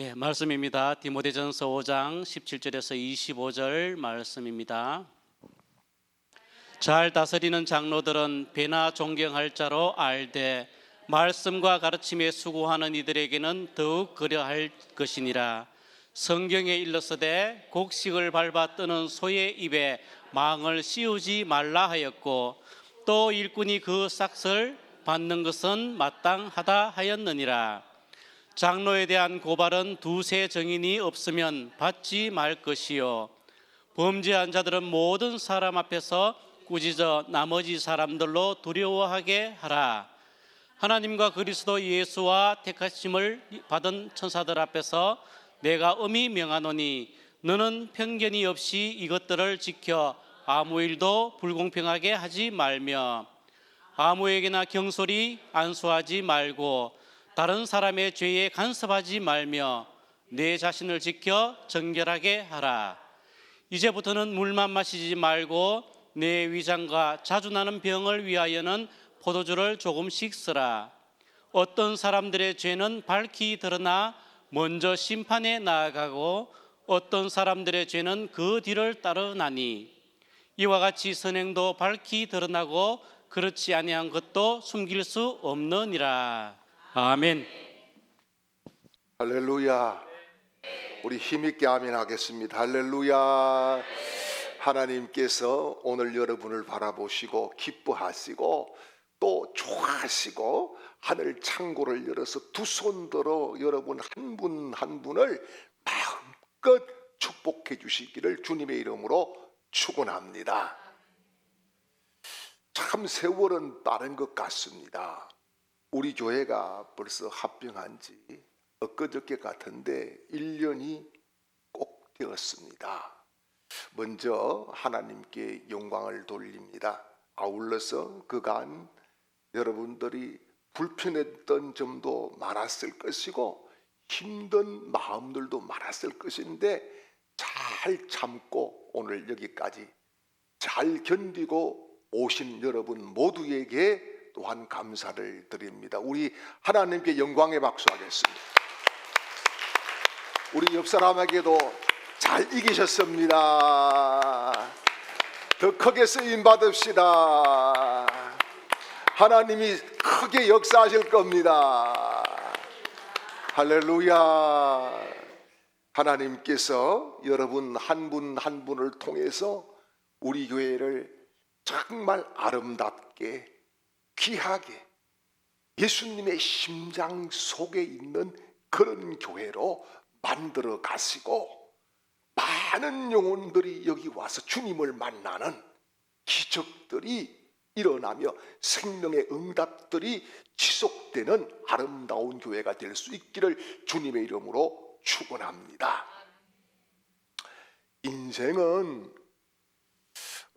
네, 말씀입니다. 디모데전서 5장 17절에서 25절 말씀입니다. 잘 다스리는 장로들은 배나 존경할 자로 알되 말씀과 가르침에 수고하는 이들에게는 더욱 그러할 것이니라. 성경에 일렀으되 곡식을 밟아 뜨는 소의 입에 망을 씌우지 말라 하였고 또 일꾼이 그 싹을 받는 것은 마땅하다 하였느니라. 장로에 대한 고발은 두세 증인이 없으면 받지 말 것이요 범죄한 자들은 모든 사람 앞에서 꾸짖어 나머지 사람들로 두려워하게 하라. 하나님과 그리스도 예수와 택하심을 받은 천사들 앞에서 내가 엄히 명하노니 너는 편견이 없이 이것들을 지켜 아무 일도 불공평하게 하지 말며 아무에게나 경솔히 안수하지 말고 다른 사람의 죄에 간섭하지 말며 내 자신을 지켜 정결하게 하라. 이제부터는 물만 마시지 말고 내 위장과 자주 나는 병을 위하여는 포도주를 조금씩 쓰라. 어떤 사람들의 죄는 밝히 드러나 먼저 심판에 나아가고 어떤 사람들의 죄는 그 뒤를 따르나니 이와 같이 선행도 밝히 드러나고 그렇지 아니한 것도 숨길 수 없느니라. 아멘. 할렐루야. 우리 힘있게 아멘 하겠습니다. 할렐루야. 하나님께서 오늘 여러분을 바라보시고 기뻐하시고 또 좋아하시고 하늘 창고를 열어서 두 손 들어 여러분 한 분 한 분을 마음껏 축복해 주시기를 주님의 이름으로 축원합니다. 참 세월은 빠른 것 같습니다. 우리 교회가 벌써 합병한 지 엊그저께 같은데 1년이 꼭 되었습니다. 먼저 하나님께 영광을 돌립니다. 아울러서 그간 여러분들이 불편했던 점도 많았을 것이고 힘든 마음들도 많았을 것인데 잘 참고 오늘 여기까지 잘 견디고 오신 여러분 모두에게 또한 감사를 드립니다. 우리 하나님께 영광의 박수 하겠습니다. 우리 옆 사람에게도 잘 이기셨습니다. 더 크게 쓰임 받읍시다. 하나님이 크게 역사하실 겁니다. 할렐루야. 하나님께서 여러분 한 분 한 분을 통해서 우리 교회를 정말 아름답게 귀하게 예수님의 심장 속에 있는 그런 교회로 만들어 가시고 많은 영혼들이 여기 와서 주님을 만나는 기적들이 일어나며 생명의 응답들이 지속되는 아름다운 교회가 될 수 있기를 주님의 이름으로 축원합니다. 인생은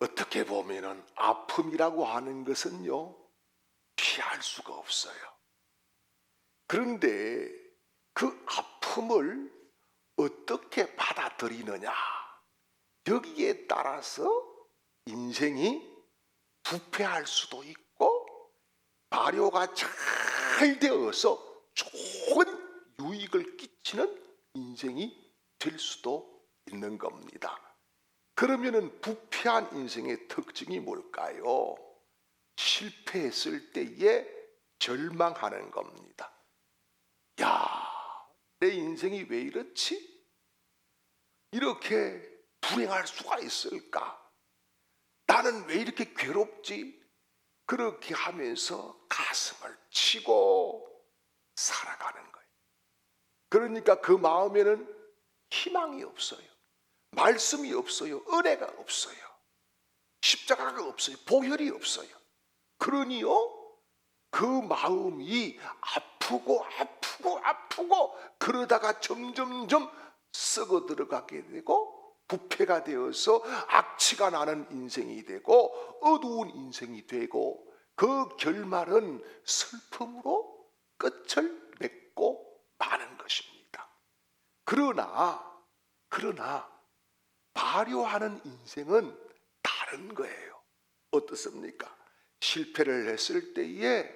어떻게 보면은 아픔이라고 하는 것은요 피할 수가 없어요. 그런데 그 아픔을 어떻게 받아들이느냐 여기에 따라서 인생이 부패할 수도 있고 발효가 잘 되어서 좋은 유익을 끼치는 인생이 될 수도 있는 겁니다. 그러면은 부패한 인생의 특징이 뭘까요? 실패했을 때에 절망하는 겁니다. 야, 내 인생이 왜 이렇지? 이렇게 불행할 수가 있을까? 나는 왜 이렇게 괴롭지? 그렇게 하면서 가슴을 치고 살아가는 거예요. 그러니까 그 마음에는 희망이 없어요. 말씀이 없어요. 은혜가 없어요. 십자가가 없어요. 보혈이 없어요. 그러니요 그 마음이 아프고 그러다가 점점점 썩어 들어가게 되고 부패가 되어서 악취가 나는 인생이 되고 어두운 인생이 되고 그 결말은 슬픔으로 끝을 맺고 마는 것입니다. 그러나 발효하는 인생은 다른 거예요. 어떻습니까? 실패를 했을 때에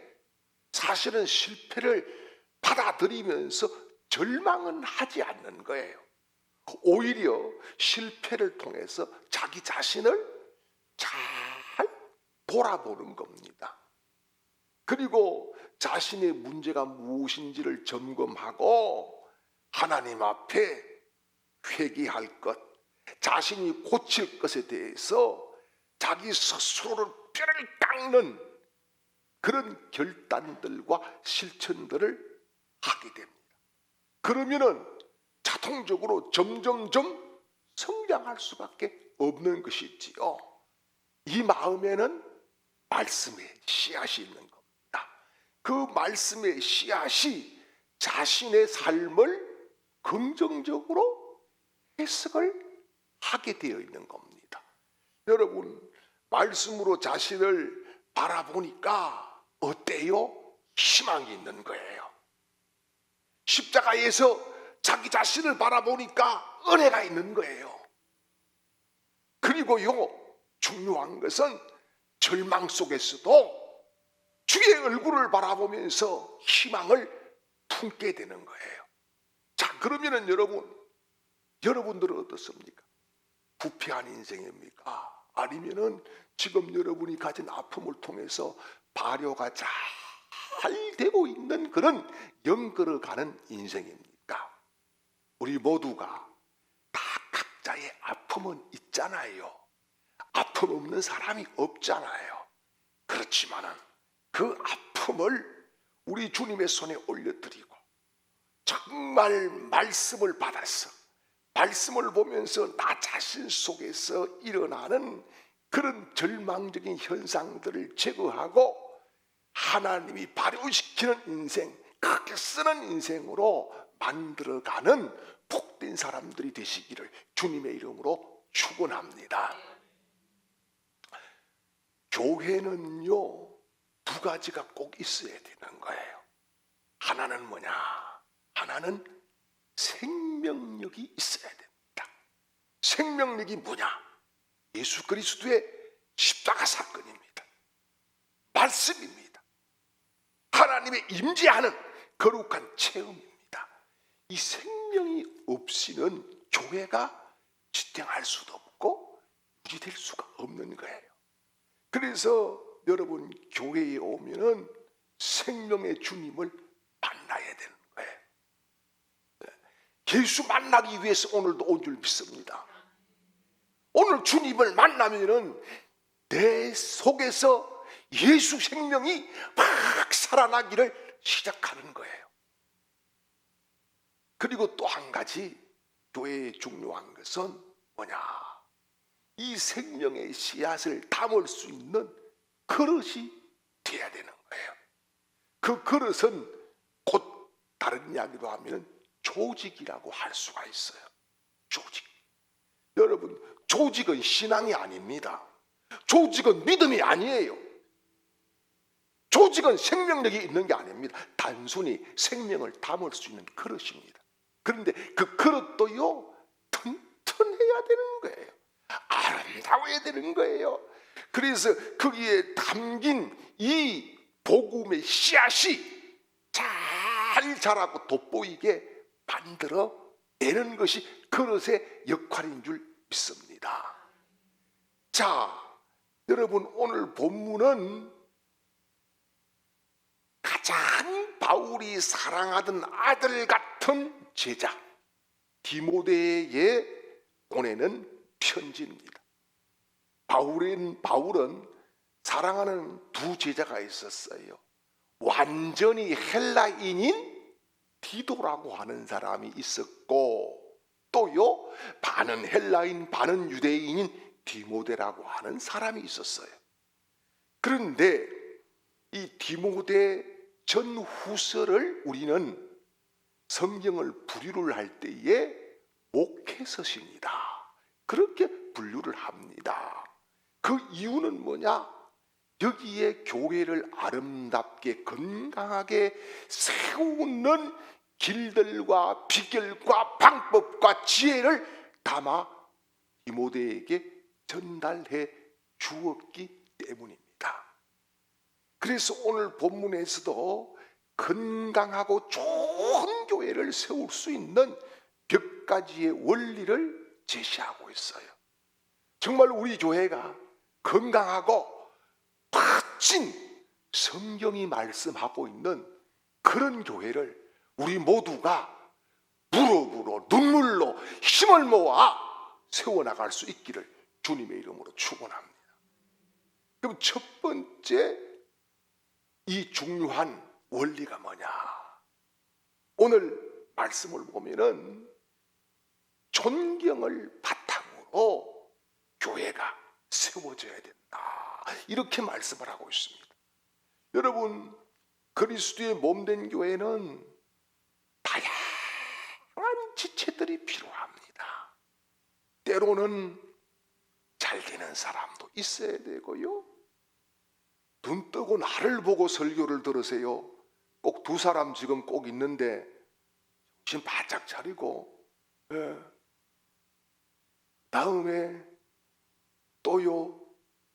사실은 실패를 받아들이면서 절망은 하지 않는 거예요. 오히려 실패를 통해서 자기 자신을 잘 돌아보는 겁니다. 그리고 자신의 문제가 무엇인지를 점검하고 하나님 앞에 회개할 것, 자신이 고칠 것에 대해서 자기 스스로를 뼈를 깎는 그런 결단들과 실천들을 하게 됩니다. 그러면은 자동적으로 점점점 성장할 수밖에 없는 것이지요. 이 마음에는 말씀의 씨앗이 있는 겁니다. 그 말씀의 씨앗이 자신의 삶을 긍정적으로 해석을 하게 되어 있는 겁니다. 여러분, 말씀으로 자신을 바라보니까 어때요? 희망이 있는 거예요. 십자가에서 자기 자신을 바라보니까 은혜가 있는 거예요. 그리고요, 중요한 것은 절망 속에서도 주의 얼굴을 바라보면서 희망을 품게 되는 거예요. 자, 그러면은 여러분들은 어떻습니까? 부패한 인생입니까? 아니면은 지금 여러분이 가진 아픔을 통해서 발효가 잘 되고 있는 그런 영걸어가는 인생입니까? 우리 모두가 다 각자의 아픔은 있잖아요. 아픔 없는 사람이 없잖아요. 그렇지만은 그 아픔을 우리 주님의 손에 올려드리고 정말 말씀을 받아서 말씀을 보면서 나 자신 속에서 일어나는 그런 절망적인 현상들을 제거하고 하나님이 발효시키는 인생, 크게 쓰는 인생으로 만들어가는 복된 사람들이 되시기를 주님의 이름으로 축원합니다. 교회는요, 두 가지가 꼭 있어야 되는 거예요. 하나는 뭐냐? 하나는 생명력이 있어야 됩니다. 생명력이 뭐냐? 예수 그리스도의 십자가 사건입니다. 말씀입니다. 하나님의 임재하는 거룩한 체험입니다. 이 생명이 없이는 교회가 지탱할 수도 없고 유지될 수가 없는 거예요. 그래서 여러분, 교회에 오면은 생명의 주님을 만나야 되는 거예요. 예수 만나기 위해서 오늘도 온 줄 믿습니다. 오늘 주님을 만나면은 내 속에서 예수 생명이 막 살아나기를 시작하는 거예요. 그리고 또 한 가지 교회의 중요한 것은 뭐냐? 이 생명의 씨앗을 담을 수 있는 그릇이 돼야 되는 거예요. 그 그릇은 곧 다른 이야기로 하면 조직이라고 할 수가 있어요. 조직. 여러분, 조직은 신앙이 아닙니다. 조직은 믿음이 아니에요. 조직은 생명력이 있는 게 아닙니다. 단순히 생명을 담을 수 있는 그릇입니다. 그런데 그 그릇도요, 튼튼해야 되는 거예요. 아름다워야 되는 거예요. 그래서 거기에 담긴 이 복음의 씨앗이 잘 자라고 돋보이게 만들어 내는 것이 그릇의 역할인 줄 믿습니다. 자, 여러분, 오늘 본문은 가장 바울이 사랑하던 아들 같은 제자 디모데에게 보내는 편지입니다. 바울은 사랑하는 두 제자가 있었어요. 완전히 헬라인인 디도라고 하는 사람이 있었고, 또요, 반은 헬라인 반은 유대인인 디모데라고 하는 사람이 있었어요. 그런데 이 디모데 전후서를 우리는 성경을 분류를 할 때에 목회서십니다. 그렇게 분류를 합니다. 그 이유는 뭐냐? 여기에 교회를 아름답게 건강하게 세우는 길들과 비결과 방법과 지혜를 담아 디모데에게 전달해 주었기 때문입니다. 그래서 오늘 본문에서도 건강하고 좋은 교회를 세울 수 있는 몇 가지의 원리를 제시하고 있어요. 정말 우리 교회가 건강하고 멋진 성경이 말씀하고 있는 그런 교회를 우리 모두가 무릎으로 눈물로 힘을 모아 세워나갈 수 있기를 주님의 이름으로 축원합니다. 그럼 첫 번째 이 중요한 원리가 뭐냐? 오늘 말씀을 보면은 존경을 바탕으로 교회가 세워져야 된다, 이렇게 말씀을 하고 있습니다. 여러분, 그리스도의 몸된 교회는 다양한 지체들이 필요합니다. 때로는 잘 되는 사람도 있어야 되고요, 눈 뜨고 나를 보고 설교를 들으세요. 꼭 두 사람 지금 꼭 있는데 정신 바짝 차리고, 다음에 또요,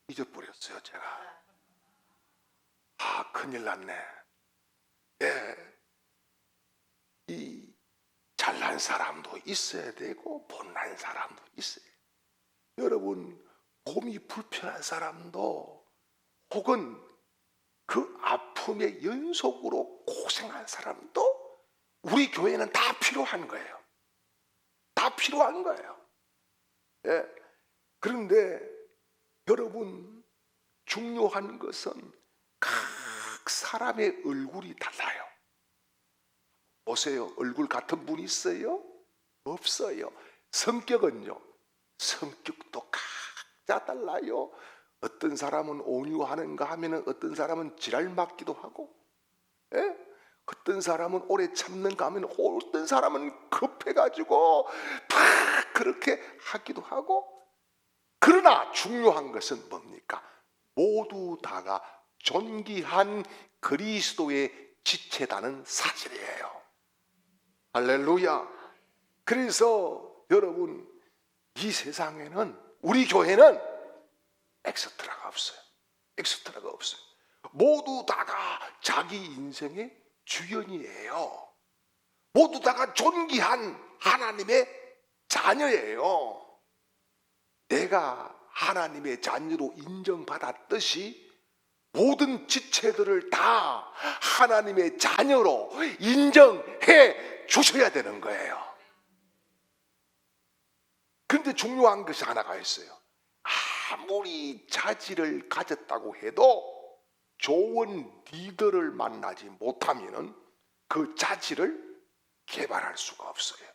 잊어버렸어요 제가. 큰일 났네. 이 잘난 사람도 있어야 되고 못난 사람도 있어요. 여러분, 몸이 불편한 사람도, 혹은 그 아픔의 연속으로 고생한 사람도 우리 교회는 다 필요한 거예요. 다 필요한 거예요. 그런데 여러분, 중요한 것은 각 사람의 얼굴이 달라요. 보세요. 얼굴 같은 분 있어요? 없어요. 성격은요? 성격도 각자 달라요. 어떤 사람은 온유하는가 하면은 어떤 사람은 지랄 맞기도 하고, 어떤 사람은 오래 참는가 하면 어떤 사람은 급해가지고 막 그렇게 하기도 하고. 그러나 중요한 것은 뭡니까? 모두 다가 존귀한 그리스도의 지체다는 사실이에요. 할렐루야. 그래서 여러분, 이 세상에는, 우리 교회는 엑스트라가 없어요. 엑스트라가 없어요. 모두 다가 자기 인생의 주연이에요. 모두 다가 존귀한 하나님의 자녀예요. 내가 하나님의 자녀로 인정받았듯이 모든 지체들을 다 하나님의 자녀로 인정해 주셔야 되는 거예요. 그런데 중요한 것이 하나가 있어요. 아무리 자질을 가졌다고 해도 좋은 리더를 만나지 못하면 그 자질을 개발할 수가 없어요.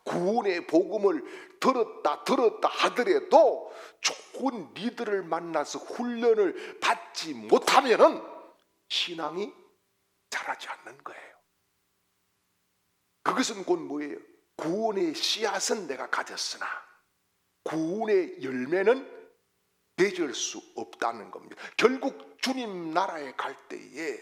구원의 복음을 들었다 하더라도 좋은 리더를 만나서 훈련을 받지 못하면 신앙이 자라지 않는 거예요. 그것은 곧 뭐예요? 구원의 씨앗은 내가 가졌으나 구원의 열매는 맺을 수 없다는 겁니다. 결국 주님 나라에 갈 때에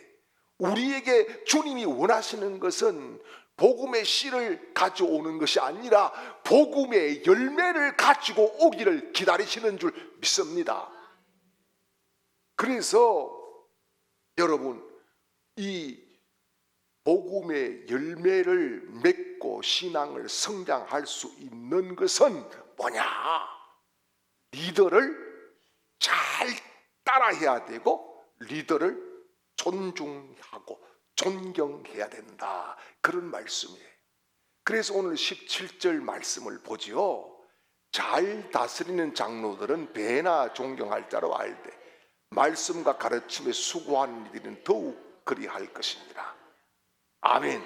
우리에게 주님이 원하시는 것은 복음의 씨를 가져오는 것이 아니라 복음의 열매를 가지고 오기를 기다리시는 줄 믿습니다. 그래서 여러분, 이 복음의 열매를 맺고 신앙을 성장할 수 있는 것은 뭐냐? 리더를 잘 따라해야 되고 리더를 존중하고 존경해야 된다, 그런 말씀이에요. 그래서 오늘 17절 말씀을 보지요. 잘 다스리는 장로들은 배나 존경할 자로 알되 말씀과 가르침에 수고하는 이들은 더욱 그리할 것이니라. 아멘.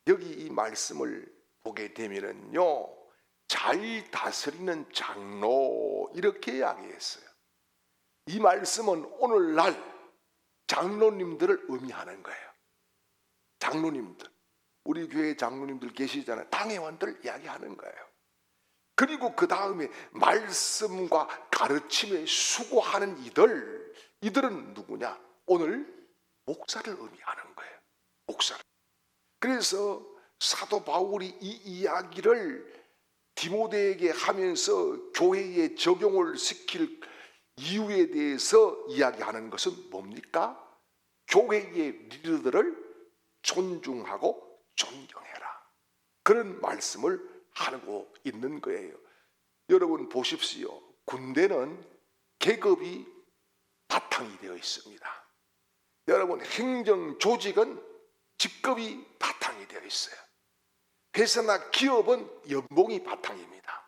여기 이 말씀을 보게 되면은요, 잘 다스리는 장로, 이렇게 이야기했어요. 이 말씀은 오늘날 장로님들을 의미하는 거예요. 장로님들, 우리 교회 장로님들 계시잖아요. 당회원들 이야기하는 거예요. 그리고 그 다음에 말씀과 가르침에 수고하는 이들은 누구냐? 오늘 목사를 의미하는 거예요. 목사를. 그래서 사도 바울이 이 이야기를 디모데에게 하면서 교회에 적용을 시킬 이유에 대해서 이야기하는 것은 뭡니까? 교회의 리더들을 존중하고 존경해라. 그런 말씀을 하고 있는 거예요. 여러분 보십시오. 군대는 계급이 바탕이 되어 있습니다. 여러분 행정 조직은 직급이 바탕이 되어 있어요. 회사나 기업은 연봉이 바탕입니다.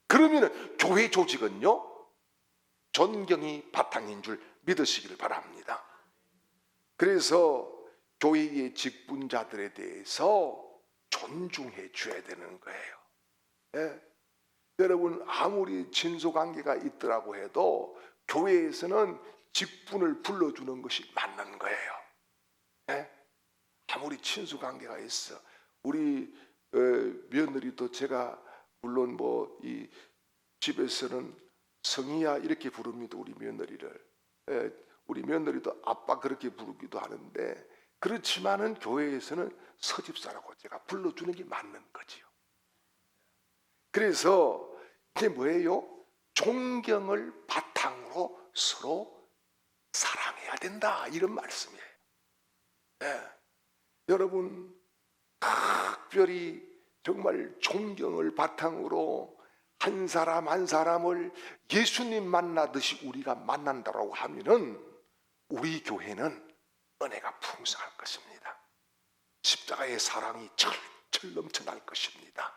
그러면 교회 조직은요, 존경이 바탕인 줄 믿으시기를 바랍니다. 그래서 교회의 직분자들에 대해서 존중해 줘야 되는 거예요. 예? 여러분 아무리 친소관계가 있더라고 해도 교회에서는 직분을 불러주는 것이 맞는 거예요. 예? 아무리 친소관계가 있어. 우리 며느리도 제가 물론 뭐 이 집에서는 성희야 이렇게 부릅니다. 우리 며느리를. 예, 우리 며느리도 아빠 그렇게 부르기도 하는데, 그렇지만은 교회에서는 서집사라고 제가 불러주는 게 맞는 거지요. 그래서 이게 뭐예요? 존경을 바탕으로 서로 사랑해야 된다, 이런 말씀이에요. 예. 여러분 특별히 정말 존경을 바탕으로 한 사람 한 사람을 예수님 만나듯이 우리가 만난다고 하면은 우리 교회는 은혜가 풍성할 것입니다. 십자가의 사랑이 철철 넘쳐날 것입니다.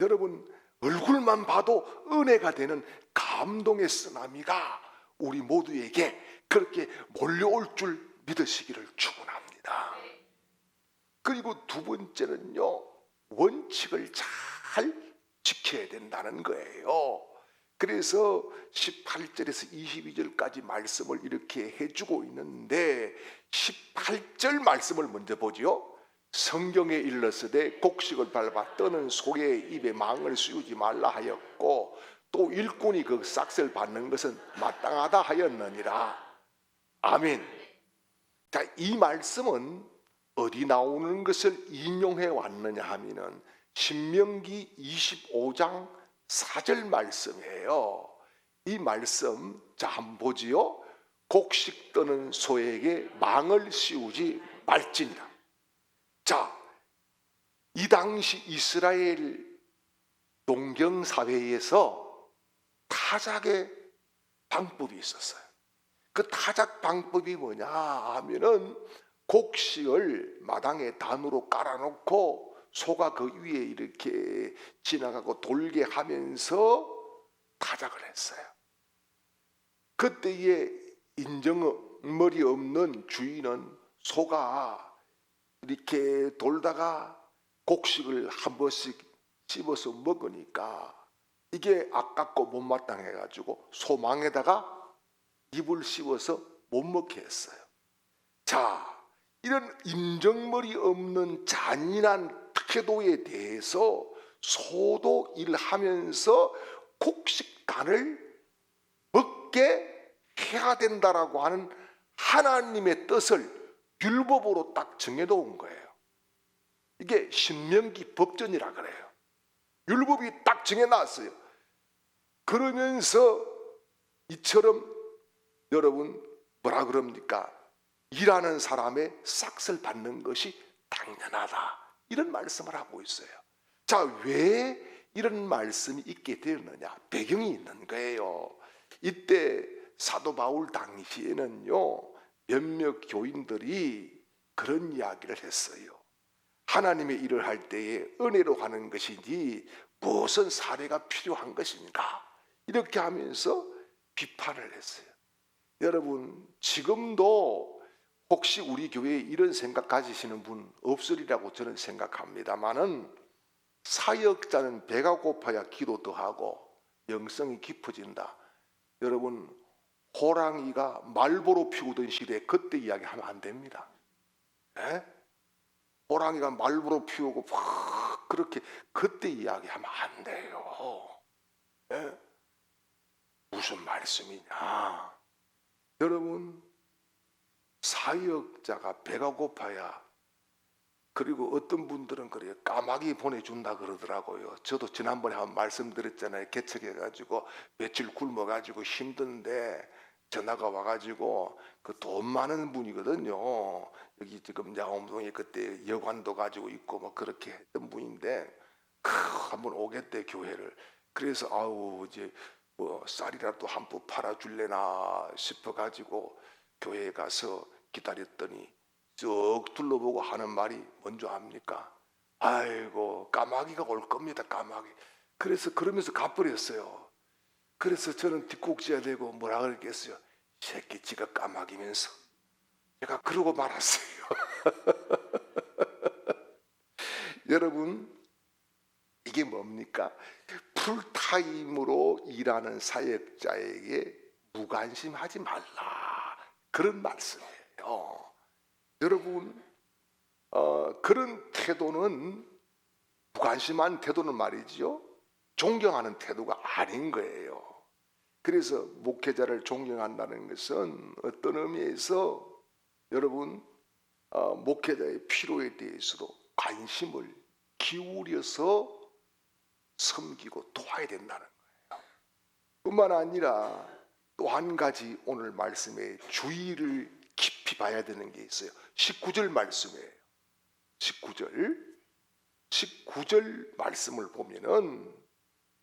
여러분 얼굴만 봐도 은혜가 되는 감동의 쓰나미가 우리 모두에게 그렇게 몰려올 줄 믿으시기를 축원합니다. 그리고 두 번째는요, 원칙을 잘 지켜야 된다는 거예요. 그래서 18절에서 22절까지 말씀을 이렇게 해주고 있는데, 18절 말씀을 먼저 보죠. 성경에 일렀으되 곡식을 밟아 떠는 소의 입에 망을 씌우지 말라 하였고, 또 일꾼이 그 싹을 받는 것은 마땅하다 하였느니라. 아멘. 자, 이 말씀은 어디 나오는 것을 인용해 왔느냐 하면은 신명기 25장 4절 말씀이에요. 이 말씀 자 한번 보지요. 곡식 떠는 소에게 망을 씌우지 말지니라. 자, 이 당시 이스라엘 농경 사회에서 타작의 방법이 있었어요. 그 타작 방법이 뭐냐 하면은 곡식을 마당에 단으로 깔아놓고 소가 그 위에 이렇게 지나가고 돌게 하면서 타작을 했어요. 그때에 인정머리 없는 주인은 소가 이렇게 돌다가 곡식을 한 번씩 씹어서 먹으니까 이게 아깝고 못마땅해가지고 소망에다가 입을 씹어서 못 먹게 했어요. 자, 이런 인정머리 없는 잔인한 태도에 대해서 소도 일하면서 곡식단을 먹게 해야 된다라고 하는 하나님의 뜻을 율법으로 딱 정해놓은 거예요. 이게 신명기 법전이라 그래요. 율법이 딱 정해놨어요. 그러면서 이처럼 여러분 뭐라 그럽니까? 일하는 사람의 싹을 받는 것이 당연하다, 이런 말씀을 하고 있어요. 자, 왜 이런 말씀이 있게 되었느냐? 배경이 있는 거예요. 이때 사도 바울 당시에는요, 몇몇 교인들이 그런 이야기를 했어요. 하나님의 일을 할 때에 은혜로 하는 것이지 무슨 사례가 필요한 것인가, 이렇게 하면서 비판을 했어요. 여러분 지금도 혹시 우리 교회에 이런 생각 가지시는 분 없으리라고 저는 생각합니다만은, 사역자는 배가 고파야 기도도 하고 영성이 깊어진다. 여러분 호랑이가 말보로 피우던 시대에 그때 이야기하면 안 됩니다. 에? 호랑이가 말보로 피우고 막 그렇게 그때 이야기하면 안 돼요. 에? 무슨 말씀이냐? 여러분 사역자가 배가 고파야, 그리고 어떤 분들은 그래요. 까마귀 보내준다 그러더라고요. 저도 지난번에 한번 말씀드렸잖아요. 개척해가지고 며칠 굶어가지고 힘든데 전화가 와가지고 그 돈 많은 분이거든요. 여기 지금 양hom동에 그때 여관도 가지고 있고 뭐 그렇게 했던 분인데 한번 오겠대 교회를. 그래서 아우 이제 뭐 쌀이라도 한 푼 팔아줄래나 싶어가지고 교회에 가서 기다렸더니 쭉 둘러보고 하는 말이 뭔지 압니까? 아이고 까마귀가 올 겁니다. 까마귀. 그래서 그러면서 가버렸어요. 그래서 저는 뒷꼭지야 되고 뭐라 그랬겠어요? 새끼 지가 까마귀면서. 제가 그러고 말았어요. 여러분 이게 뭡니까? 풀타임으로 일하는 사역자에게 무관심하지 말라. 그런 말씀이에요. 여러분 그런 태도는 무관심한 태도는 말이죠. 존경하는 태도가 아닌 거예요. 그래서 목회자를 존경한다는 것은 어떤 의미에서 여러분 목회자의 필요에 대해서도 관심을 기울여서 섬기고 도와야 된다는 거예요. 뿐만 아니라 또 한 가지 오늘 말씀에 주의를 깊이 봐야 되는 게 있어요. 19절 말씀이에요. 19절 말씀을 보면은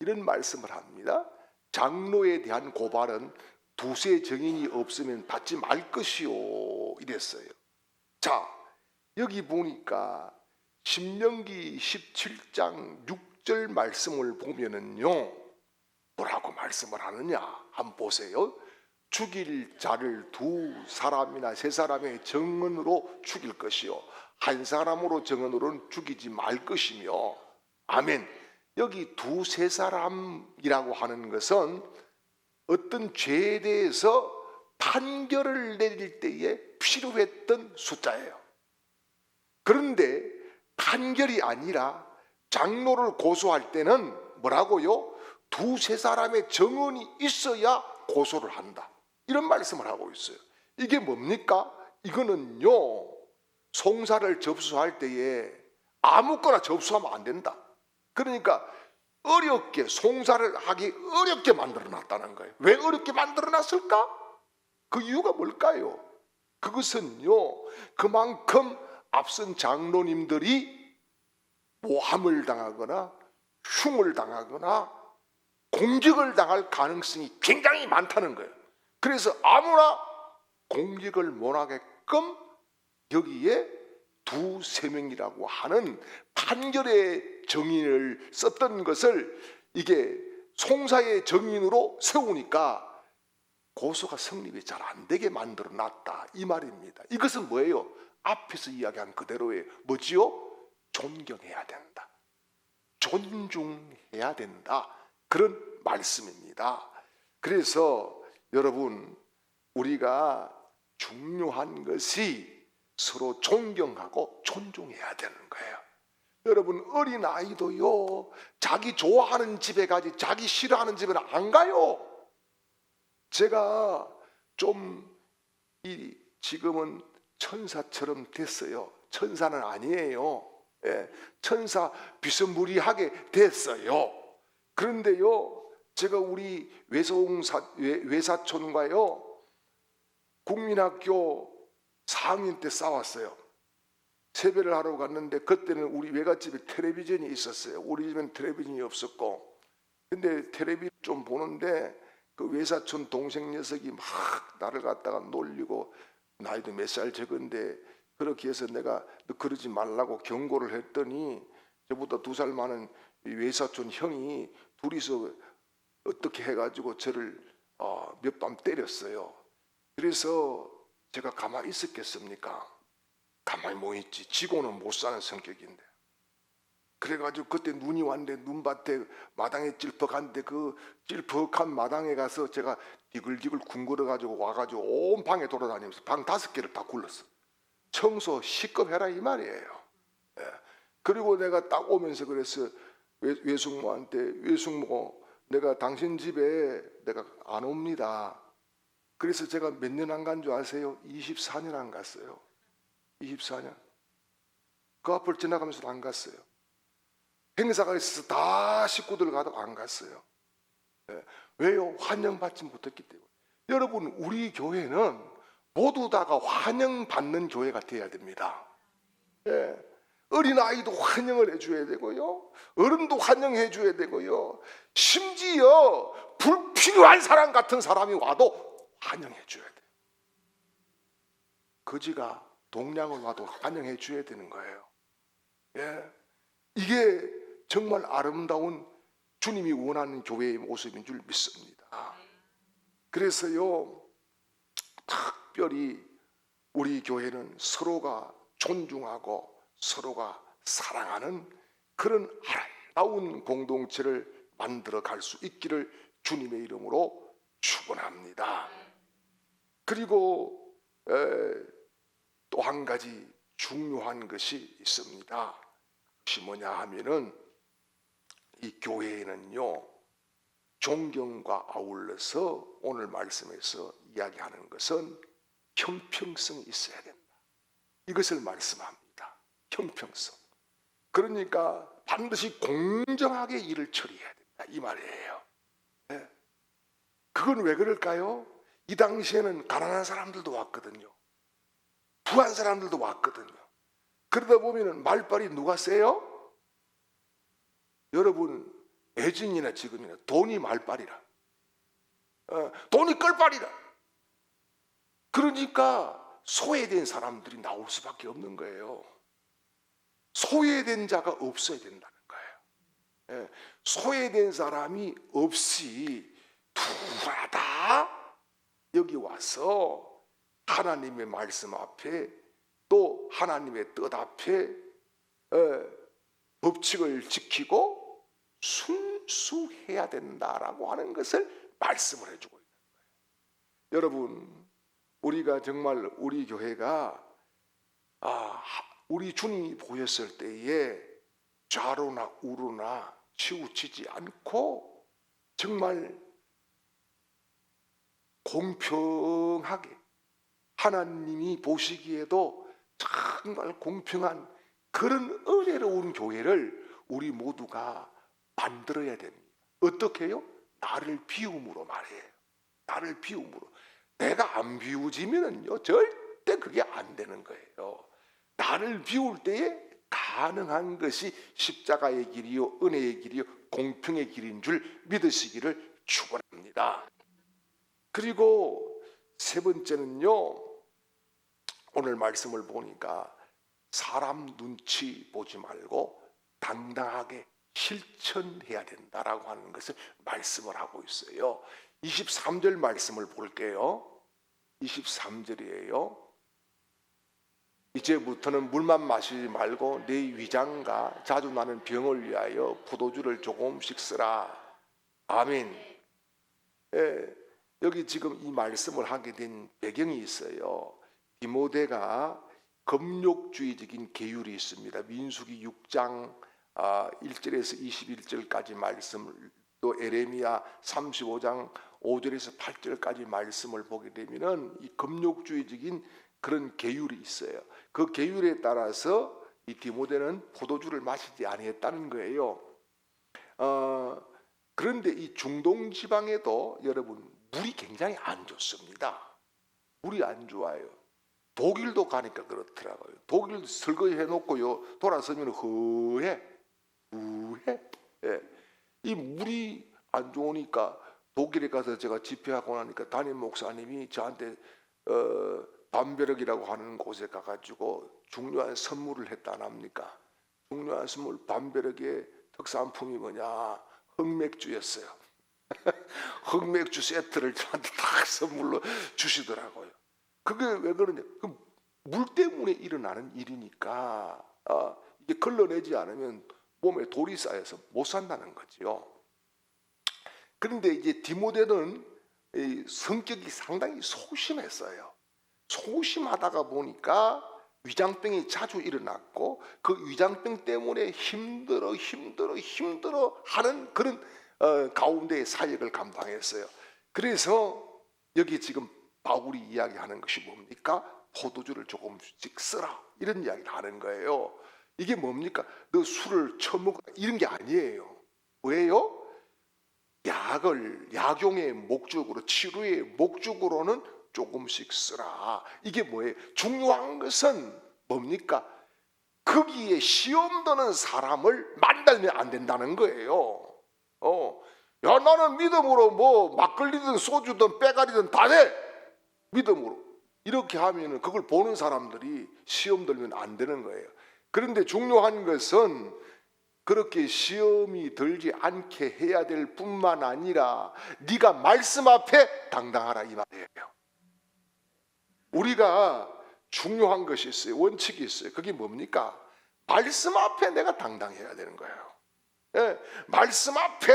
이런 말씀을 합니다. 장로에 대한 고발은 두세 증인이 없으면 받지 말 것이요 이랬어요. 자 여기 보니까 신명기 17장 6절 말씀을 보면은요 뭐라고 말씀을 하느냐 한번 보세요. 죽일 자를 두 사람이나 세 사람의 증언으로 죽일 것이요 한 사람으로 증언으로는 죽이지 말 것이며 아멘. 여기 두세 사람이라고 하는 것은 어떤 죄에 대해서 판결을 내릴 때에 필요했던 숫자예요. 그런데 판결이 아니라 장로를 고소할 때는 뭐라고요? 두세 사람의 증언이 있어야 고소를 한다. 이런 말씀을 하고 있어요. 이게 뭡니까? 이거는요 송사를 접수할 때에 아무거나 접수하면 안 된다. 그러니까 어렵게 송사를 하기 어렵게 만들어 놨다는 거예요. 왜 어렵게 만들어 놨을까? 그 이유가 뭘까요? 그것은요 그만큼 앞선 장로님들이 모함을 당하거나 흉을 당하거나 공격을 당할 가능성이 굉장히 많다는 거예요. 그래서 아무나 공격을 못하게끔 여기에 두세 명이라고 하는 판결의 정인을 썼던 것을 이게 송사의 정인으로 세우니까 고소가 성립이 잘 안 되게 만들어 놨다 이 말입니다. 이것은 뭐예요? 앞에서 이야기한 그대로의 뭐지요? 존경해야 된다. 존중해야 된다. 그런 말씀입니다. 그래서 여러분 우리가 중요한 것이 서로 존경하고 존중해야 되는 거예요. 여러분 어린아이도요 자기 좋아하는 집에 가지 자기 싫어하는 집에는 안 가요. 제가 좀 지금은 천사처럼 됐어요. 천사는 아니에요. 천사 비스무리하게 됐어요. 그런데요 제가 우리 외사촌과요 국민학교 4학년 때 싸웠어요. 세배를 하러 갔는데 그때는 우리 외갓집에 텔레비전이 있었어요. 우리 집엔 텔레비전이 없었고 근데 텔레비전 좀 보는데 그 외사촌 동생 녀석이 막 나를 갖다가 놀리고 나이도 몇 살 적은데 그렇게 해서 내가 너 그러지 말라고 경고를 했더니 저보다 2살 많은 외사촌 형이 둘이서 어떻게 해가지고 저를 몇 밤 때렸어요. 그래서 제가 가만히 있었겠습니까? 가만히 뭐 있지. 지고는 못 사는 성격인데. 그래가지고 그때 눈이 왔는데 눈밭에 마당에 찔퍽한데 그 찔퍽한 마당에 가서 제가 디글디글 궁글어가지고 와가지고 온 방에 돌아다니면서 방 5개를 다 굴렀어. 청소 시급해라 이 말이에요. 그리고 내가 딱 오면서 그래서 외숙모한테 외숙모 내가 당신 집에 내가 안 옵니다. 그래서 제가 몇 년 안 간 줄 아세요? 24년 안 갔어요. 24년. 그 앞을 지나가면서도 안 갔어요. 행사가 있어서 다 식구들 가도 안 갔어요. 왜요? 환영받지 못했기 때문에. 여러분, 우리 교회는 모두 다가 환영받는 교회가 되어야 됩니다. 예. 어린아이도 환영을 해줘야 되고요, 어른도 환영해 줘야 되고요, 심지어 불필요한 사람 같은 사람이 와도 환영해 줘야 돼요. 거지가 동냥을 와도 환영해 줘야 되는 거예요. 예. 이게 정말 아름다운 주님이 원하는 교회의 모습인 줄 믿습니다. 그래서요, 특별히 우리 교회는 서로가 존중하고 서로가 사랑하는 그런 아름다운 공동체를 만들어 갈 수 있기를 주님의 이름으로 축원합니다. 그리고 또 한 가지 중요한 것이 있습니다. 그것이 뭐냐 하면은, 이 교회에는요, 존경과 아울러서 오늘 말씀에서 이야기하는 것은 형평성이 있어야 된다, 이것을 말씀합니다. 형평성. 그러니까 반드시 공정하게 일을 처리해야 된다, 이 말이에요. 네. 그건 왜 그럴까요? 이 당시에는 가난한 사람들도 왔거든요, 부한 사람들도 왔거든요. 그러다 보면 말빨이 누가 세요? 여러분, 예전이나 지금이나 돈이 말빨이라, 돈이 끌빨이라. 그러니까 소외된 사람들이 나올 수밖에 없는 거예요. 소외된 자가 없어야 된다는 거예요. 소외된 사람이 없이 누가 다 여기 와서 하나님의 말씀 앞에, 또 하나님의 뜻 앞에 법칙을 지키고 순수해야 된다라고 하는 것을 말씀을 해주고 있는 거예요. 여러분, 우리가 정말 우리 교회가 우리 주님이 보였을 때에 좌로나 우로나 치우치지 않고 정말 공평하게, 하나님이 보시기에도 정말 공평한 그런 은혜로운 교회를 우리 모두가 만들어야 됩니다. 어떻게 해요? 나를 비움으로 말이에요. 나를 비움으로. 내가 안 비우지면은요, 절대 그게 안 되는 거예요. 나를 비울 때에 가능한 것이 십자가의 길이요, 은혜의 길이요, 공평의 길인 줄 믿으시기를 축원합니다. 그리고 세 번째는요, 오늘 말씀을 보니까 사람 눈치 보지 말고 당당하게 실천해야 된다라고 하는 것을 말씀을 하고 있어요. 23절 말씀을 볼게요. 23절이에요. 이제부터는 물만 마시지 말고 내 위장과 자주 나는 병을 위하여 포도주를 조금씩 쓰라. 아멘. 여기 지금 이 말씀을 하게 된 배경이 있어요. 디모데가 금욕주의적인 계율이 있습니다. 민수기 6장 1절에서 21절까지 말씀을, 또 에레미야 35장 5절에서 8절까지 말씀을 보게 되면은 이 금욕주의적인 그런 계율이 있어요. 그 계율에 따라서 이 디모데는 포도주를 마시지 아니했다는 거예요. 그런데 이 중동 지방에도 여러분, 물이 굉장히 안 좋습니다. 물이 안 좋아요. 독일도 가니까 그렇더라고요. 독일 설거지 해놓고요, 돌아서면 허해. 이 물이 안 좋으니까 독일에 가서 제가 집회하고 나니까 담임 목사님이 저한테 담벼락이라고 하는 곳에 가가지고 중요한 선물을 했다 안 합니까? 중요한 선물, 담벼락의 특산품이 뭐냐? 흑맥주였어요. 흑맥주 세트를 저한테 딱 선물로 주시더라고요. 그게 왜 그러냐? 그 물 때문에 일어나는 일이니까 이게 걸러내지 않으면 몸에 돌이 쌓여서 못 산다는 거죠. 그런데 이제 디모데는 성격이 상당히 소심했어요. 소심하다가 보니까 위장병이 자주 일어났고, 그 위장병 때문에 힘들어 하는 그런 가운데의 사역을 감당했어요. 그래서 여기 지금 바울이 이야기하는 것이 뭡니까? 포도주를 조금씩 쓰라, 이런 이야기를 하는 거예요. 이게 뭡니까? 너 술을 처먹어, 이런 게 아니에요. 왜요? 약용의 목적으로, 치료의 목적으로는 조금씩 쓰라. 이게 뭐예요? 중요한 것은 뭡니까? 거기에 시험 드는 사람을 만들면 안 된다는 거예요. 야, 나는 믿음으로 뭐 막걸리든 소주든 빼가리든 다 돼. 믿음으로. 이렇게 하면은 그걸 보는 사람들이 시험 들면 안 되는 거예요. 그런데 중요한 것은 그렇게 시험이 들지 않게 해야 될 뿐만 아니라 네가 말씀 앞에 당당하라, 이 말이에요. 우리가 중요한 것이 있어요. 원칙이 있어요. 그게 뭡니까? 말씀 앞에 내가 당당해야 되는 거예요. 예, 말씀 앞에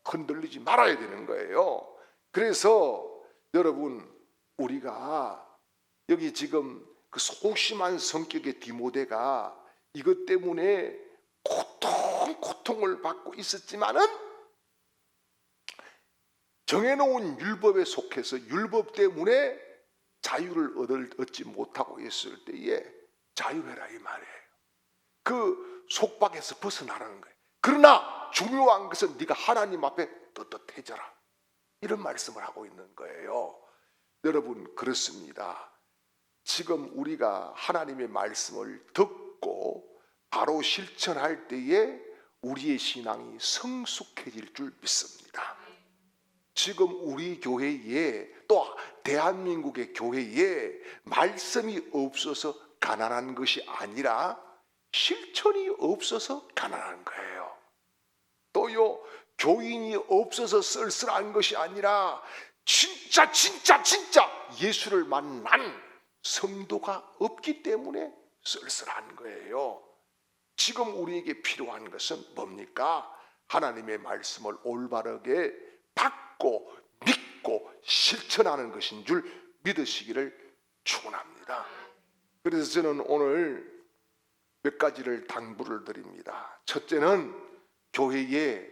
흔들리지 말아야 되는 거예요. 그래서 여러분, 우리가 여기 지금 그 소심한 성격의 디모데가 이것 때문에 고통을 받고 있었지만은 정해놓은 율법에 속해서 율법 때문에 자유를 얻지 못하고 있을 때에 자유해라, 이 말이에요. 그 속박에서 벗어나라는 거예요. 그러나 중요한 것은 네가 하나님 앞에 떳떳해져라, 이런 말씀을 하고 있는 거예요. 여러분, 그렇습니다. 지금 우리가 하나님의 말씀을 듣고 바로 실천할 때에 우리의 신앙이 성숙해질 줄 믿습니다. 지금 우리 교회에, 또 대한민국의 교회에 말씀이 없어서 가난한 것이 아니라 실천이 없어서 가난한 거예요. 또요, 교인이 없어서 쓸쓸한 것이 아니라 진짜 예수를 만난 성도가 없기 때문에 쓸쓸한 거예요. 지금 우리에게 필요한 것은 뭡니까? 하나님의 말씀을 올바르게 받고 믿고 실천하는 것인 줄 믿으시기를 축원합니다. 그래서 저는 오늘 몇 가지를 당부를 드립니다. 첫째는 교회의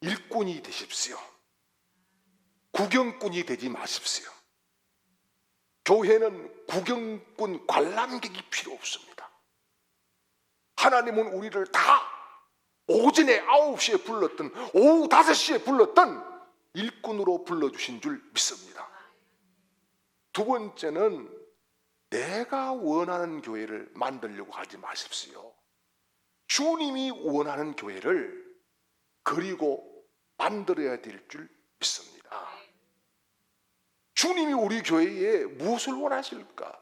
일꾼이 되십시오. 구경꾼이 되지 마십시오. 교회는 구경꾼, 관람객이 필요 없습니다. 하나님은 우리를 다 오전에 9시에 불렀던, 오후 5시에 불렀던 일꾼으로 불러주신 줄 믿습니다. 두 번째는 내가 원하는 교회를 만들려고 하지 마십시오. 주님이 원하는 교회를 그리고 만들어야 될 줄 믿습니다. 주님이 우리 교회에 무엇을 원하실까?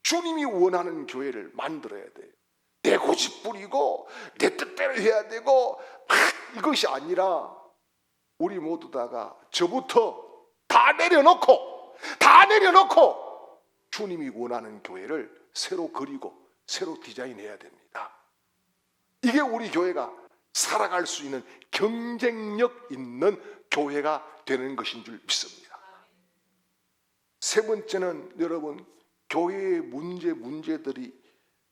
주님이 원하는 교회를 만들어야 돼요. 내 고집 부리고 내 뜻대로 해야 되고 이것이 아니라 우리 모두 다가 저부터 다 내려놓고 주님이 원하는 교회를 새로 그리고 새로 디자인해야 됩니다. 이게 우리 교회가 살아갈 수 있는 경쟁력 있는 교회가 되는 것인 줄 믿습니다. 세 번째는 여러분, 교회의 문제들이,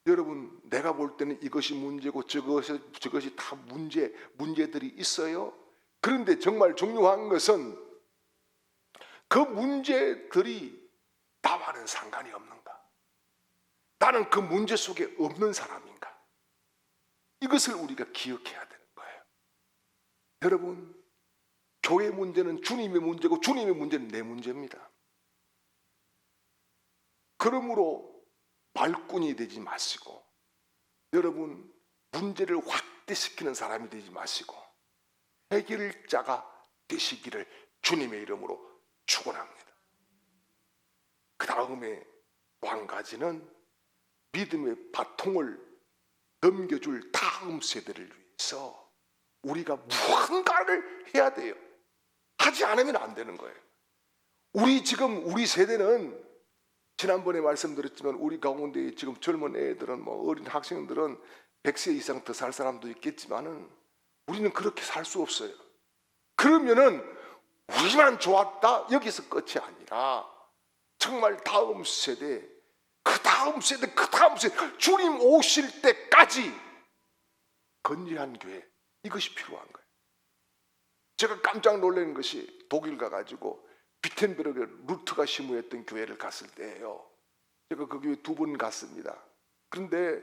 여러분, 내가 볼 때는 이것이 문제고 저것이 다 문제들이 있어요. 그런데 정말 중요한 것은 그 문제들이 나와는 상관이 없는가? 나는 그 문제 속에 없는 사람인가? 이것을 우리가 기억해야 되는 거예요. 여러분, 교회 문제는 주님의 문제고 주님의 문제는 내 문제입니다. 그러므로 말꾼이 되지 마시고, 여러분, 문제를 확대시키는 사람이 되지 마시고 해결자가 되시기를 주님의 이름으로 축원합니다. 그 다음에 또 한 가지는 믿음의 바통을 넘겨줄 다음 세대를 위해서 우리가 무언가를 해야 돼요. 하지 않으면 안 되는 거예요. 우리 세대는 지난번에 말씀드렸지만 우리 가운데 지금 젊은 애들은, 뭐 어린 학생들은 100세 이상 더 살 사람도 있겠지만은 우리는 그렇게 살 수 없어요. 그러면은 우리만 좋았다 여기서 끝이 아니라 정말 다음 세대, 그 다음 세대 주님 오실 때까지 건재한 교회, 이것이 필요한 거예요. 제가 깜짝 놀란 것이 독일 가가지고 비텐베르게 루트가 심우했던 교회를 갔을 때예요. 제가 그 교회 2번 갔습니다. 그런데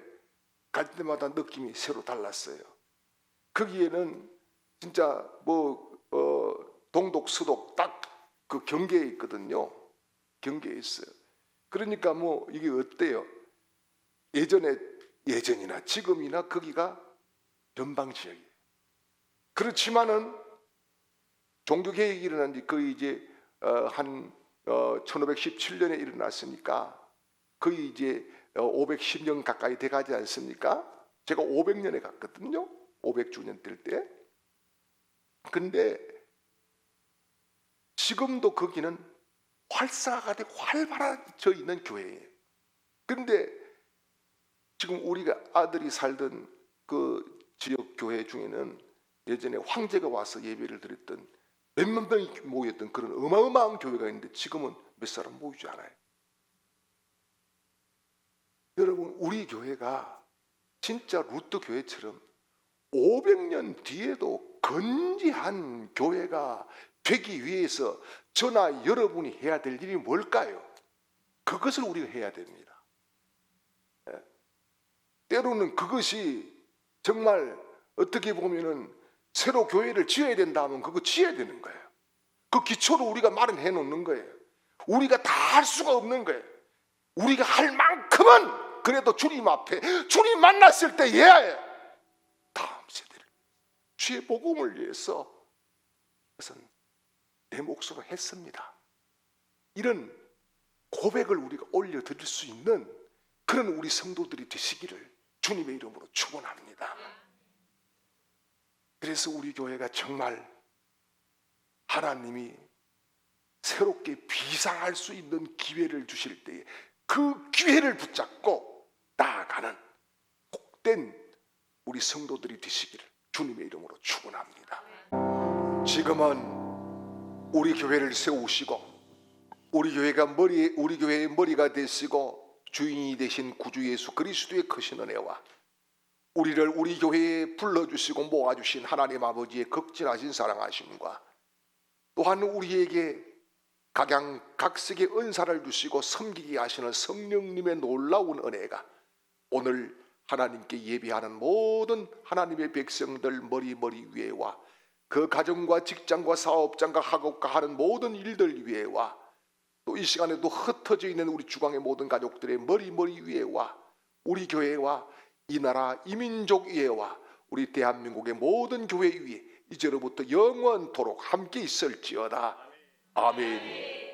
갈 때마다 느낌이 새로 달랐어요. 거기에는 진짜 동독 서독 딱 그 경계에 있거든요. 경계에 있어요. 그러니까 이게 어때요? 예전이나 지금이나 거기가 변방 지역이에요. 그렇지만은 종교 개혁이 일어난 지 거의 이제 한 1517년에 일어났으니까 거의 이제 510년 가까이 돼가지 않습니까? 제가 500년에 갔거든요. 500주년 될 때. 근데 지금도 거기는 활사가 되고 활발해져 있는 교회예요. 그런데 지금 우리가 아들이 살던 그 지역 교회 중에는 예전에 황제가 와서 예배를 드렸던 몇만 명이 모였던 그런 어마어마한 교회가 있는데 지금은 몇 사람 모이지 않아요. 여러분, 우리 교회가 진짜 루트 교회처럼 500년 뒤에도 건재한 교회가 되기 위해서 저나 여러분이 해야 될 일이 뭘까요? 그것을 우리가 해야 됩니다. 때로는 그것이 정말 어떻게 보면은 새로 교회를 지어야 된다 하면 그거 지어야 되는 거예요. 그 기초를 우리가 마련해 놓는 거예요. 우리가 다 할 수가 없는 거예요. 우리가 할 만큼은 그래도 주님 앞에 주님 만났을 때 해야 해요. 다음 세대를 주의 복음을 위해서 그것은 내 몫으로 했습니다. 이런 고백을 우리가 올려드릴 수 있는 그런 우리 성도들이 되시기를 주님의 이름으로 축원합니다. 그래서 우리 교회가 정말 하나님이 새롭게 비상할 수 있는 기회를 주실 때에 그 기회를 붙잡고 나아가는 복된 우리 성도들이 되시기를 주님의 이름으로 축원합니다. 지금은 우리 교회를 세우시고 우리 교회의 머리가 되시고 주인이 되신 구주 예수 그리스도의 크신 은혜와 우리를 우리 교회에 불러주시고 모아주신 하나님 아버지의 극진하신 사랑하심과 또한 우리에게 각양각색의 은사를 주시고 섬기게 하시는 성령님의 놀라운 은혜가 오늘 하나님께 예배하는 모든 하나님의 백성들 머리 위에와 그 가정과 직장과 사업장과 학업과 하는 모든 일들 위에와 또 이 시간에도 흩어져 있는 우리 주광의 모든 가족들의 머리 위에와 우리 교회와 이 나라 이민족 위에와 우리 대한민국의 모든 교회 위에 이제로부터 영원토록 함께 있을지어다. 아멘.